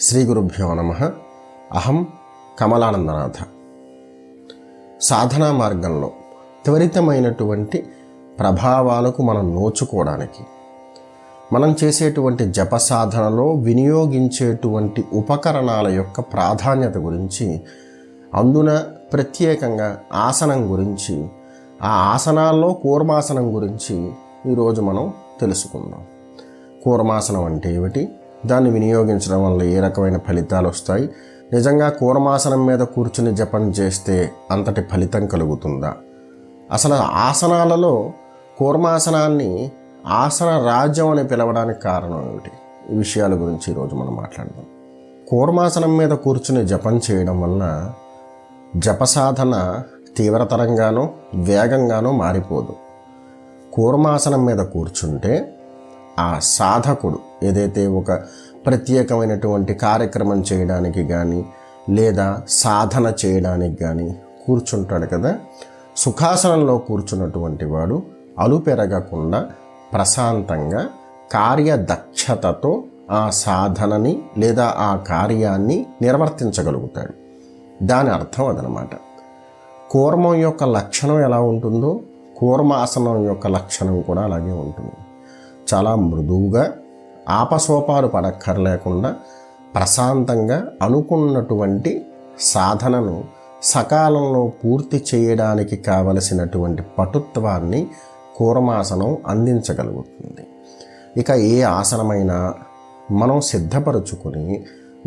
శ్రీ గురుభ్యో నమః. అహం కమలానందనాథ. సాధనా మార్గంలో త్వరితమైనటువంటి ప్రభావాలకు మనం నోచుకోవడానికి మనం చేసేటువంటి జప సాధనలో వినియోగించేటువంటి ఉపకరణాల యొక్క ప్రాధాన్యత గురించి, అందున ప్రత్యేకంగా ఆసనం గురించి, ఆ ఆసనాల్లో కూర్మాసనం గురించి ఈరోజు మనం తెలుసుకుందాం. కూర్మాసనం అంటే ఏమిటి, దాన్ని వినియోగించడం వల్ల ఏ రకమైన ఫలితాలు వస్తాయి, నిజంగా కూర్మాసనం మీద కూర్చుని జపం చేస్తే అంతటి ఫలితం కలుగుతుందా, అసలు ఆసనాలలో కూర్మాసనాన్ని ఆసన రాజ్యం అని పిలవడానికి కారణం ఏమిటి, ఈ విషయాల గురించి ఈరోజు మనం మాట్లాడదాం. కూర్మాసనం మీద కూర్చుని జపం చేయడం వల్ల జప సాధన తీవ్రతరంగానో వేగంగానో మారిపోదు. కూర్మాసనం మీద కూర్చుంటే ఆ సాధకుడు ఏదైతే ఒక ప్రత్యేకమైనటువంటి కార్యక్రమం చేయడానికి కానీ లేదా సాధన చేయడానికి కానీ కూర్చుంటాడు కదా, సుఖాసనంలో కూర్చున్నటువంటి వాడు అలుపెరగకుండా ప్రశాంతంగా కార్యదక్షతతో ఆ సాధనని లేదా ఆ కార్యాన్ని నిర్వర్తించగలుగుతాడు. దాని అర్థం అదనమాట. కూర్మం యొక్క లక్షణం ఎలా ఉంటుందో కూర్మాసనం యొక్క లక్షణం కూడా అలాగే ఉంటుంది. చాలా మృదువుగా, ఆపసోపాలు పడక్కర్లేకుండా ప్రశాంతంగా అనుకున్నటువంటి సాధనను సకాలంలో పూర్తి చేయడానికి కావలసినటువంటి పటుత్వాన్ని కూర్మాసనం అందించగలుగుతుంది. ఇక ఏ ఆసనమైనా మనం సిద్ధపరచుకొని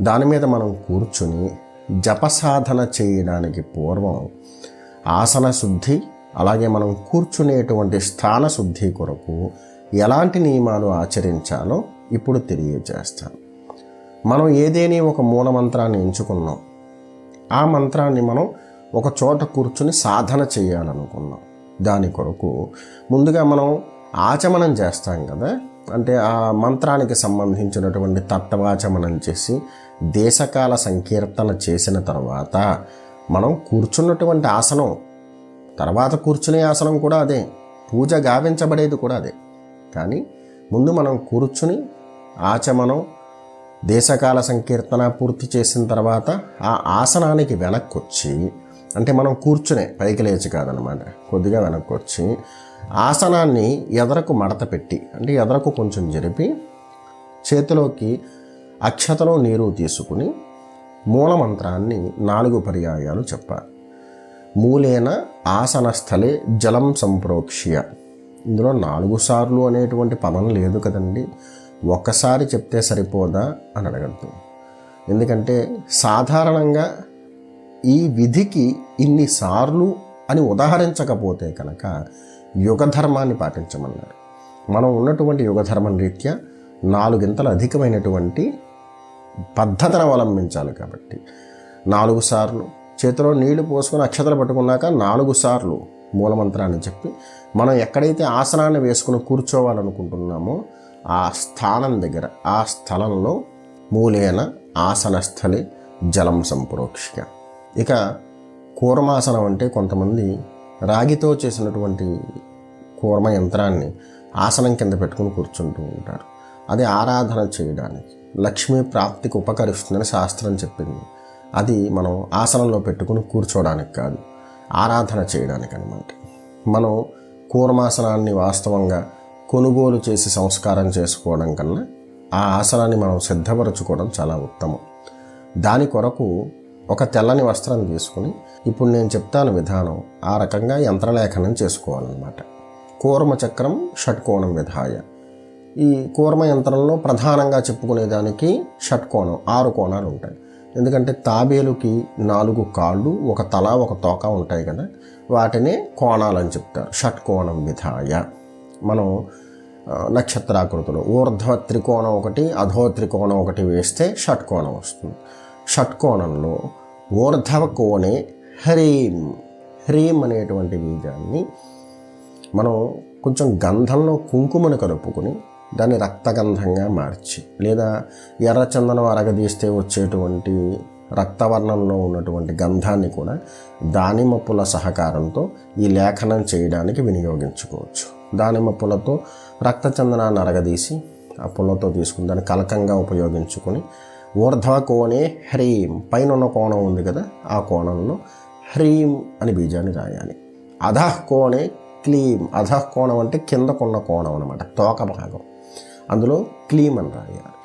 దాని మీద మనం కూర్చుని జప సాధన చేయడానికి పూర్వం ఆసన శుద్ధి, అలాగే మనం కూర్చునేటువంటి స్థాన శుద్ధి కొరకు ఎలాంటి నియమాలు ఆచరించాలో ఇప్పుడు తెలియజేస్తాను. మనం ఏదేని ఒక మూలమంత్రాన్ని ఎంచుకున్నాం, ఆ మంత్రాన్ని మనం ఒక చోట కూర్చుని సాధన చేయాలనుకున్నాం. దాని కొరకు ముందుగా మనం ఆచమనం చేస్తాం కదా, అంటే ఆ మంత్రానికి సంబంధించినటువంటి తత్వాచమనం చేసి దేశకాల సంకీర్తన చేసిన తర్వాత మనం కూర్చున్నటువంటి ఆసనం, తర్వాత కూర్చునే ఆసనం కూడా అదే, పూజ గావించబడేది కూడా అదే. కానీ ముందు మనం కూర్చుని ఆచమనం దేశకాల సంకీర్తన పూర్తి చేసిన తర్వాత ఆ ఆసనానికి వెనక్కి వచ్చి, అంటే మనం కూర్చునే పైకి లేచి కాదనమాట, కొద్దిగా వెనక్కి వచ్చి ఆసనాన్ని ఎదరకు మడత పెట్టి, అంటే ఎదరకు కొంచెం జరిపి చేతిలోకి అక్షతలో నీరు తీసుకుని మూలమంత్రాన్ని 4 పర్యాయాలు చెప్పాలి. మూలేన ఆసనస్థలే జలం సంప్రోక్ష్య. ఇందులో 4 సార్లు అనేటువంటి పదం లేదు కదండి, ఒక్కసారి చెప్తే సరిపోదా అని అడగద్దు. ఎందుకంటే సాధారణంగా ఈ విధికి ఇన్నిసార్లు అని ఉదాహరించకపోతే కనుక యుగధర్మాన్ని పాటించమన్నారు. మనం ఉన్నటువంటి యుగధర్మం రీత్యా 4 గింతలు అధికమైనటువంటి పద్ధతిని అవలంబించాలి. కాబట్టి 4 సార్లు చేతిలో నీళ్లు పోసుకొని అక్షతలు పట్టుకున్నాక 4 సార్లు మూలమంత్రాన్ని చెప్పి మనం ఎక్కడైతే ఆసనాన్ని వేసుకుని కూర్చోవాలనుకుంటున్నామో ఆ స్థానం దగ్గర, ఆ స్థలంలో మూలేన ఆసనస్థలే జలం సంప్రోక్ష్య. ఇక కూర్మాసనం అంటే కొంతమంది రాగితో చేసినటువంటి కూర్మ యంత్రాన్ని ఆసనం కింద పెట్టుకుని కూర్చుంటూ ఉంటారు. అది ఆరాధన చేయడానికి, లక్ష్మీ ప్రాప్తికి ఉపకరిస్తుందని శాస్త్రం చెప్పింది. అది మనం ఆసనంలో పెట్టుకుని కూర్చోడానికి కాదు, ఆరాధన చేయడానికి అన్నమాట. మనం కూర్మాసనాన్ని వాస్తవంగా కొనుగోలు చేసి సంస్కారం చేసుకోవడం కన్నా ఆ ఆసనాన్ని మనం సిద్ధపరచుకోవడం చాలా ఉత్తమం. దాని కొరకు ఒక తెల్లని వస్త్రం తీసుకుని, ఇప్పుడు నేను చెప్తాను విధానం, ఆ రకంగా యంత్రలేఖనం చేసుకోవాలన్నమాట. కూర్మచక్రం షట్కోణం విధాయ. ఈ కూర్మ యంత్రంలో ప్రధానంగా చెప్పుకునేదానికి షట్కోణం 6 కోణాలు ఉంటాయి. ఎందుకంటే తాబేలుకి 4 కాళ్ళు, ఒక తల, ఒక తోక ఉంటాయి కదా, వాటినే కోణాలని చెప్తారు. షట్కోణం విధాయ. మనం నక్షత్రాకృతిలో ఊర్ధ్వ త్రికోణం ఒకటి, అధో త్రికోణం ఒకటి వేస్తే షట్కోణం వస్తుంది. షట్కోణంలో ఊర్ధ్వ కోణే హ్రీం, హ్రీం అనేటువంటి బీజాన్ని మనం కొంచెం గంధంలో కుంకుమను కలుపుకొని దాన్ని రక్తగంధంగా మార్చి, లేదా ఎర్రచందనం అరగదీస్తే వచ్చేటువంటి రక్తవర్ణంలో ఉన్నటువంటి గంధాన్ని కూడా దానిమ్మ పుల్ల సహకారంతో ఈ లేఖనం చేయడానికి వినియోగించుకోవచ్చు. దానిమ్మ పుల్లతో రక్తచందనాన్ని అరగదీసి ఆ పుల్లతో తీసుకుని దాన్ని కలకంగా ఉపయోగించుకొని ఊర్ధ్వ కోణే హ్రీం, పైన ఉన్న కోణం ఉంది కదా, ఆ కోణంలో హ్రీం అని బీజాన్ని రాయాలి. అధః కోణే క్లీం, అధః కోణం అంటే కిందకున్న కోణం అనమాట, తోక భాగం, అందులో క్లీం అని రాయాలి.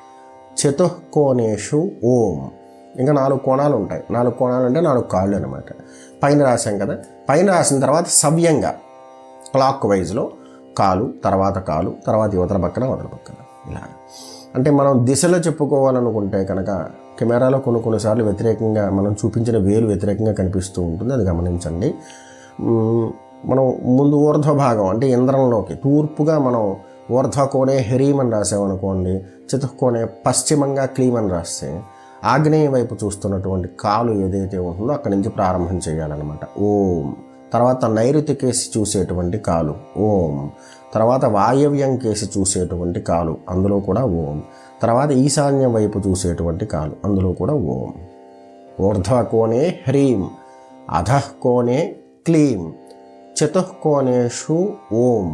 చతుఃకోణేషు ఓం, ఇంకా 4 కోణాలు ఉంటాయి. 4 కోణాలు అంటే 4 కాళ్ళు అనమాట. పైన రాసాం కదా, పైన రాసిన తర్వాత సవ్యంగా క్లాక్ వైజ్లో కాలు, తర్వాత యువతల పక్కన వదల పక్కన, ఇలా. అంటే మనం దిశలో చెప్పుకోవాలనుకుంటే కనుక కెమెరాలో కొన్నిసార్లు వ్యతిరేకంగా మనం చూపించిన వేలు వ్యతిరేకంగా కనిపిస్తూ ఉంటుంది, అది గమనించండి. మనం ముందు ఊర్ధ్వ భాగం అంటే ఇంద్రంలోకి తూర్పుగా మనం ఊర్ధ్వ కోణే హ్రీం అని రాసామనుకోండి, చతుఃకోణే పశ్చిమంగా క్లీం అని రాస్తే ఆగ్నేయ వైపు చూస్తున్నటువంటి కాలు ఏదైతే ఉంటుందో అక్కడి నుంచి ప్రారంభం చేయాలన్నమాట. ఓం. తర్వాత నైరుతి కేసి చూసేటువంటి కాలు ఓం. తర్వాత వాయవ్యం కేసి చూసేటువంటి కాలు, అందులో కూడా ఓం. తర్వాత ఈశాన్యం వైపు చూసేటువంటి కాలు, అందులో కూడా ఓం. ఊర్ధ్వ కోణే హ్రీం, అధః కోణే క్లీం, చతుఃకోణేషు ఓం.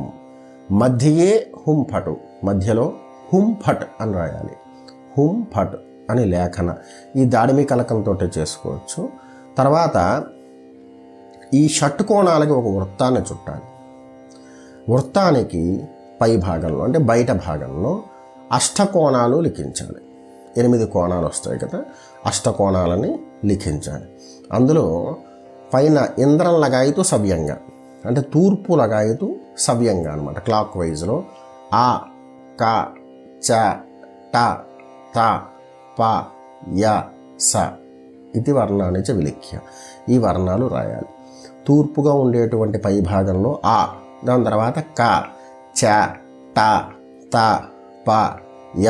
మధ్యే హుం ఫటు, మధ్యలో హుం ఫట్ అని రాయాలి. హుం ఫట్ అని లేఖన, ఈ దాడిమి కలకంతో చేసుకోవచ్చు. తర్వాత ఈ షట్కోణాలకి ఒక వృత్తాన్ని చుట్టాలి. వృత్తానికి పై భాగంలో అంటే బయట భాగంలో అష్టకోణాలు లిఖించాలి. 8 కోణాలు వస్తాయి కదా, అష్టకోణాలని లిఖించాలి. అందులో పైన ఇంద్రం లగాయితూ సవ్యంగా అంటే తూర్పు లగాయితూ సవ్యంగా అనమాట, క్లాక్ వైజ్లో ఆ, క, చ, ట, త, ప, య, స ఇది వర్ణాన్ని చ విలిఖ్య, ఈ వర్ణాలు రాయాలి. తూర్పుగా ఉండేటువంటి పై భాగంలో ఆ, దాని తర్వాత క, చ, ట, త, ప, య,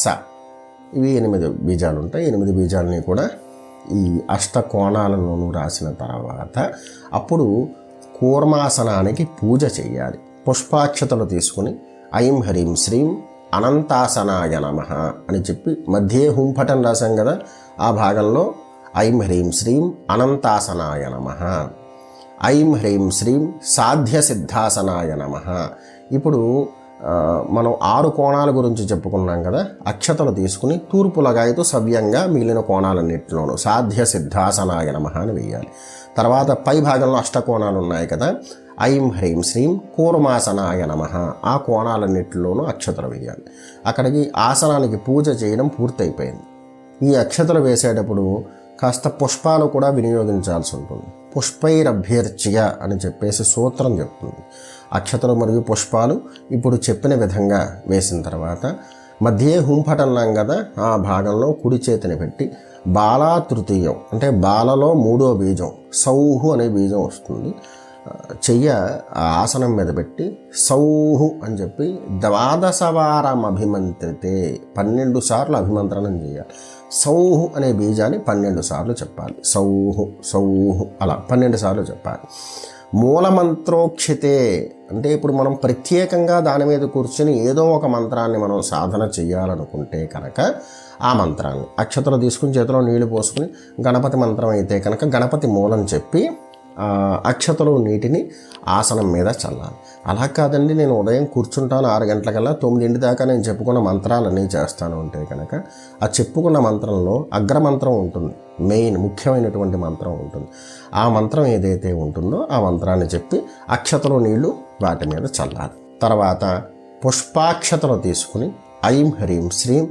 స, ఇవి 8 బీజాలు ఉంటాయి. 8 బీజాలని కూడా ఈ అష్టకోణాలలోనూ రాసిన తర్వాత అప్పుడు కూర్మాసనానికి పూజ చేయాలి. పుష్పాక్షతలు తీసుకుని ఐం హ్రీం శ్రీం అనంతాసనాయ నమః అని చెప్పి మధ్యే హుంఫటం రాశాం కదా, ఆ భాగంలో ఐం హ్రీం శ్రీం అనంతాసనాయ నమః, ఐం హ్రీం శ్రీం సాధ్య సిద్ధాసనాయ నమః. ఇప్పుడు మనం 6 కోణాల గురించి చెప్పుకున్నాం కదా, అక్షతలు తీసుకుని తూర్పు లగాయితూ సవ్యంగా మిగిలిన కోణాలన్నింటిలోనూ సాధ్య సిద్ధాసనాయ నమః అని వేయాలి. తర్వాత పై భాగంలో అష్టకోణాలు ఉన్నాయి కదా, ఐం హ్రీం శ్రీం కూర్మాసనాయ నమః, ఆ కోణాలన్నింటిలోనూ అక్షతలు వేయాలి. అక్కడికి ఆసనానికి పూజ చేయడం పూర్తయిపోయింది. ఈ అక్షతలు వేసేటప్పుడు కాస్త పుష్పాలు కూడా వినియోగించాల్సి ఉంటుంది. పుష్పైరభ్యర్చ్య అని చెప్పేసి సూత్రం చెప్తుంది. అక్షతలు మరియు పుష్పాలు ఇప్పుడు చెప్పిన విధంగా వేసిన తర్వాత మధ్యే హుంఫట్ అన్నాం కదా, ఆ భాగంలో కుడి చేతిని పెట్టి బాలా తృతీయం అంటే బాలలో 3వ బీజం సౌహు అనే బీజం వస్తుంది, చెయ్య ఆ ఆసనం మీద పెట్టి సౌహు అని చెప్పి 12 వారం అభిమంత్రితే 12 సార్లు అభిమంత్రణం చేయాలి. సౌహు అనే బీజాన్ని 12 సార్లు చెప్పాలి. సౌహు సౌహు అలా 12 సార్లు చెప్పాలి. మూలమంత్రోక్షితే అంటే ఇప్పుడు మనం ప్రత్యేకంగా దాని మీద కూర్చొని ఏదో ఒక మంత్రాన్ని మనం సాధన చేయాలనుకుంటే కనుక ఆ మంత్రాన్ని అక్షతలు తీసుకుని చేతిలో నీళ్లు పోసుకుని గణపతి మంత్రం అయితే కనుక గణపతి మూలం చెప్పి అక్షతలు నీటిని ఆసనం మీద చల్లాలి. అలా కాదండి, నేను ఉదయం కూర్చుంటాను 6 గంటలకల్లా 9 దాకా నేను చెప్పుకున్న మంత్రాలన్నీ చేస్తాను అంటే కనుక ఆ చెప్పుకున్న మంత్రంలో అగ్రమంత్రం ఉంటుంది, మెయిన్ ముఖ్యమైనటువంటి మంత్రం ఉంటుంది. ఆ మంత్రం ఏదైతే ఉంటుందో ఆ మంత్రాన్ని చెప్పి అక్షతలు నీళ్లు వాటి మీద చల్లాలి. తర్వాత పుష్పాక్షతలు తీసుకుని ఐం హ్రీం శ్రీం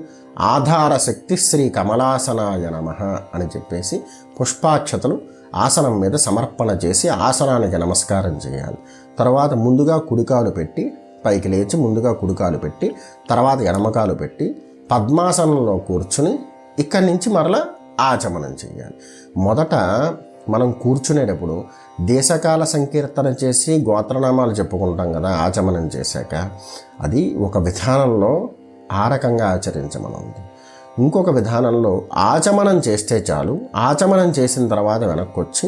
ఆధారశక్తి శ్రీ కమలాసనాయ నమః అని చెప్పేసి పుష్పాక్షతలు ఆసనం మీద సమర్పణ చేసి ఆసనానికి నమస్కారం చేయాలి. తర్వాత ముందుగా కుడికాలు పెట్టి పైకి లేచి ముందుగా కుడికాలు పెట్టి తర్వాత ఎడమకాలు పెట్టి పద్మాసనంలో కూర్చుని ఇక్కడి నుంచి మరలా ఆచమనం చేయాలి. మొదట మనం కూర్చునేటప్పుడు దేశకాల సంకీర్తన చేసి గోత్రనామాలు చెప్పుకుంటాం కదా ఆచమనం చేశాక, అది ఒక విధానంలో ఆ రకంగా ఆచరించమనుంది. ఇంకొక విధానంలో ఆచమనం చేస్తే చాలు, ఆచమనం చేసిన తర్వాత వెనక్కి వచ్చి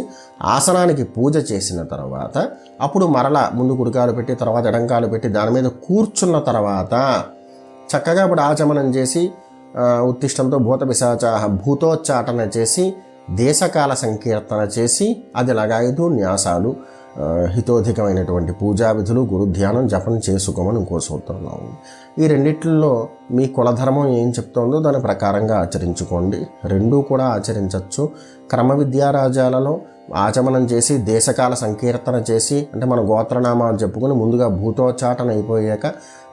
ఆసనానికి పూజ చేసిన తర్వాత అప్పుడు మరలా ముందు కుడికాలు పెట్టి తర్వాత ఎడంకాలు పెట్టి దాని మీద కూర్చున్న తర్వాత చక్కగా ఇప్పుడు ఆచమనం చేసి ఉత్తిష్టంతో భూత పిశాచాః భూతోచ్చాటన చేసి దేశకాల సంకీర్తన చేసి అది లగాయతూ న్యాసాలు హితోధికమైనటువంటి పూజా విధులు, గురు ధ్యానం, జపం చేసుకోమని ఇంకో సూత్రంలో ఉంది. ఈ రెండిట్లో మీ కులధర్మం ఏం చెప్తోందో దాని ప్రకారంగా ఆచరించుకోండి. రెండూ కూడా ఆచరించవచ్చు. క్రమ విద్యారాజాలలో ఆచమనం చేసి దేశకాల సంకీర్తన చేసి, అంటే మన గోత్రనామాలు చెప్పుకుని ముందుగా భూతోచ్చాటన అయిపోయాక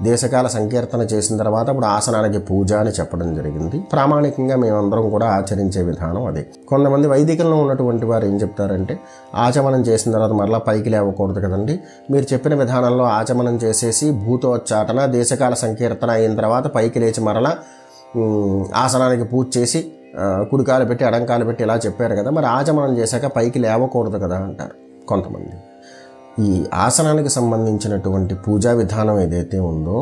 దేశకాల సంకీర్తన చేసిన తర్వాత అప్పుడు ఆసనానికి పూజ అని చెప్పడం జరిగింది. ప్రామాణికంగా మేమందరం కూడా ఆచరించే విధానం అదే. కొంతమంది వైదికంలో ఉన్నటువంటి వారు ఏం చెప్తారంటే ఆచమనం చేసిన తర్వాత మరలా పైకి లేవకూడదు కదండి, మీరు చెప్పిన విధానంలో ఆచమనం చేసేసి భూతోచ్చాటన దేశకాల సంకీర్తన అయిన తర్వాత పైకి లేచి మరలా ఆసనానికి పూజ చేసి కుడికాలు పెట్టి ఎడంకాలు పెట్టి ఇలా చెప్పారు కదా, మరి ఆచమనం చేశాక పైకి లేవకూడదు కదా అంటారు కొంతమంది. ఈ ఆసనానికి సంబంధించినటువంటి పూజా విధానం ఏదైతే ఉందో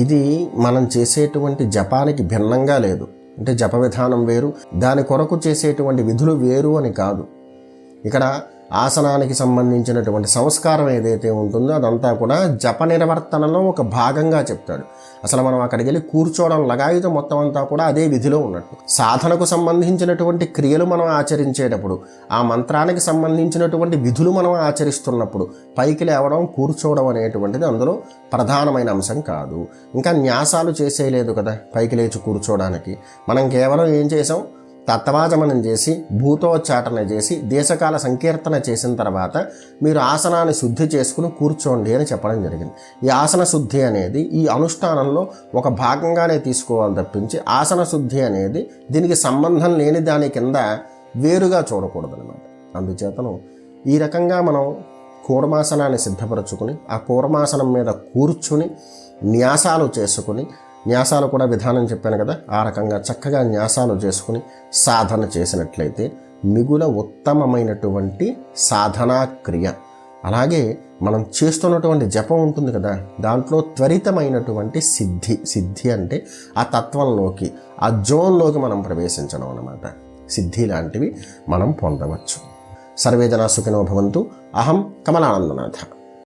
ఇది మనం చేసేటువంటి జపానికి భిన్నంగా లేదు. అంటే జప విధానం వేరు, దాని కొరకు చేసేటువంటి విధులు వేరు అని కాదు. ఇక్కడ ఆసనానికి సంబంధించినటువంటి సంస్కారం ఏదైతే ఉంటుందో అదంతా కూడా జప నిర్వర్తనలో ఒక భాగంగా చెప్తాడు. అసలు మనం అక్కడికి వెళ్ళి కూర్చోవడం లగాయితో మొత్తం అంతా కూడా అదే విధిలో ఉన్నట్టు. సాధనకు సంబంధించినటువంటి క్రియలు మనం ఆచరించేటప్పుడు, ఆ మంత్రానికి సంబంధించినటువంటి విధులు మనం ఆచరిస్తున్నప్పుడు పైకి లేవడం, కూర్చోవడం అనేటువంటిది అందులో ప్రధానమైన అంశం కాదు. ఇంకా న్యాసాలు చేసేయలేదు కదా పైకి లేచి కూర్చోవడానికి. మనం కేవలం ఏం చేసాం, తత్వాచమనం చేసి భూతోచ్చాటన చేసి దేశకాల సంకీర్తన చేసిన తర్వాత మీరు ఆసనాన్ని శుద్ధి చేసుకుని కూర్చోండి అని చెప్పడం జరిగింది. ఈ ఆసన శుద్ధి అనేది ఈ అనుష్ఠానంలో ఒక భాగంగానే తీసుకోవాలి తప్పించి ఆసన శుద్ధి అనేది దీనికి సంబంధం లేని దాని కింద వేరుగా చూడకూడదు అన్నమాట. అందుచేతను ఈ రకంగా మనం కూర్మాసనాన్ని సిద్ధపరచుకుని ఆ కూర్మాసనం మీద కూర్చుని న్యాసాలు చేసుకుని, న్యాసాలు కూడా విధానం చెప్పాను కదా, ఆ రకంగా చక్కగా న్యాసాలు చేసుకుని సాధన చేసినట్లయితే మిగుల ఉత్తమమైనటువంటి సాధనా క్రియ. అలాగే మనం చేస్తున్నటువంటి జపం ఉంటుంది కదా, దాంట్లో త్వరితమైనటువంటి సిద్ధి అంటే ఆ తత్వంలోకి, ఆ జోన్లోకి మనం ప్రవేశించడం అన్నమాట. సిద్ధి లాంటివి మనం పొందవచ్చు. సర్వే జనా సుఖినో భవంతు. అహం కమలానందనాథ.